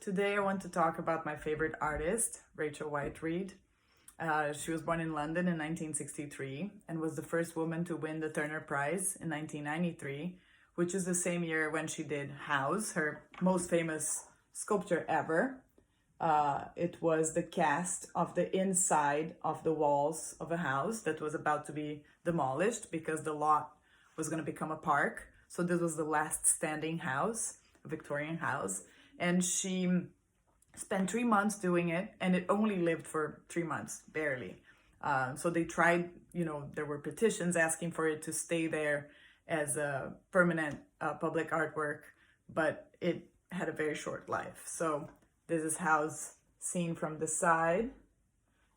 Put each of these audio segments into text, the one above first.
Today I want to talk about my favorite artist, Rachel Whiteread. She was born in London in 1963 and was the first woman to win the Turner Prize in 1993, which is the same year when she did House, her most famous sculpture ever. It was the cast of the inside of the walls of a house that was about to be demolished because the lot was going to become a park. So this was the last standing house, a Victorian house. And she spent 3 months doing it, and it only lived for 3 months, barely. So they tried, there were petitions asking for it to stay there as a permanent public artwork, but it had a very short life. So this is House seen from the side.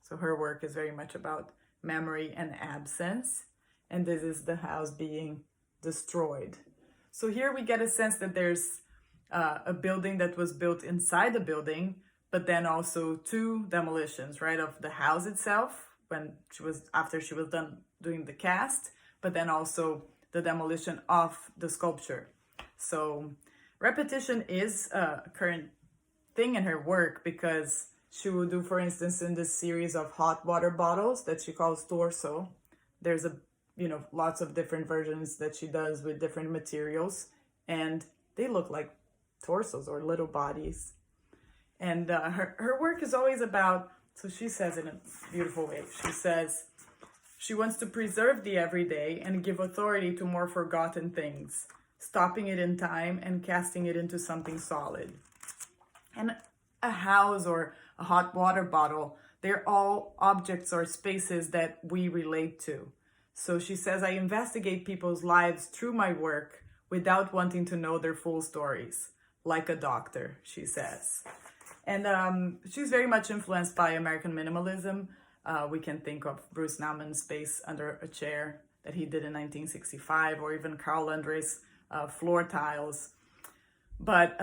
So her work is very much about memory and absence. And this is the house being destroyed. So here we get a sense that there's a building that was built inside the building, but then also two demolitions, right, of the house itself after she was done doing the cast, but then also the demolition of the sculpture. So repetition is a current thing in her work because she will do, for instance, in this series of hot water bottles that she calls torso, there's lots of different versions that she does with different materials, and they look like torsos or little bodies. And her work is always about, so she says in a beautiful way, she says she wants to preserve the everyday and give authority to more forgotten things, stopping it in time and casting it into something solid. And a house or a hot water bottle, they're all objects or spaces that we relate to. So she says, I investigate people's lives through my work without wanting to know their full stories. Like a doctor, she says. And she's very much influenced by American minimalism. We can think of Bruce Naumann's Space Under a Chair that he did in 1965, or even Carl Landry's floor tiles. But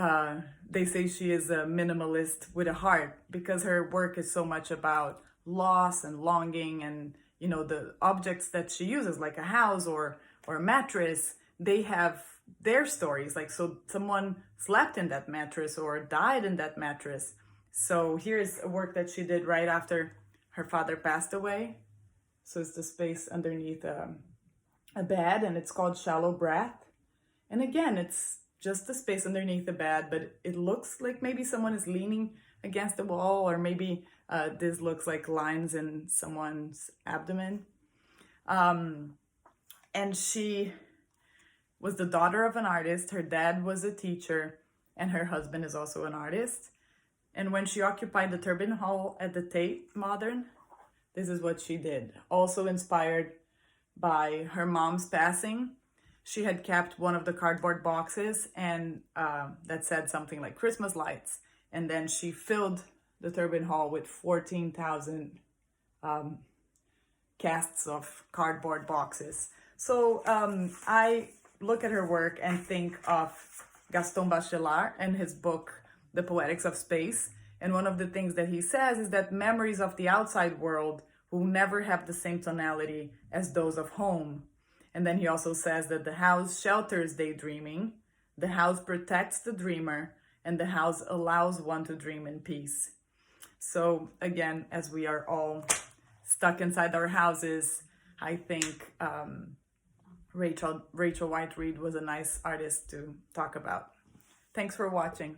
they say she is a minimalist with a heart because her work is so much about loss and longing, and the objects that she uses, like a house or a mattress, they have their stories. Like, so someone slept in that mattress or died in that mattress. So here's a work that she did right after her father passed away. So it's the space underneath a bed, and it's called Shallow Breath. And again, it's just the space underneath the bed, but it looks like maybe someone is leaning against the wall, or maybe this looks like lines in someone's abdomen. And she was the daughter of an artist. Her dad was a teacher, and her husband is also an artist. And when she occupied the Turbine Hall at the Tate Modern, this is what she did. Also inspired by her mom's passing, she had kept one of the cardboard boxes and that said something like Christmas lights. And then she filled the Turbine Hall with 14,000 casts of cardboard boxes. So I look at her work and think of Gaston Bachelard and his book, The Poetics of Space. And one of the things that he says is that memories of the outside world will never have the same tonality as those of home. And then he also says that the house shelters daydreaming, the house protects the dreamer, and the house allows one to dream in peace. So again, as we are all stuck inside our houses, I think Rachel Whiteread was a nice artist to talk about. Thanks for watching.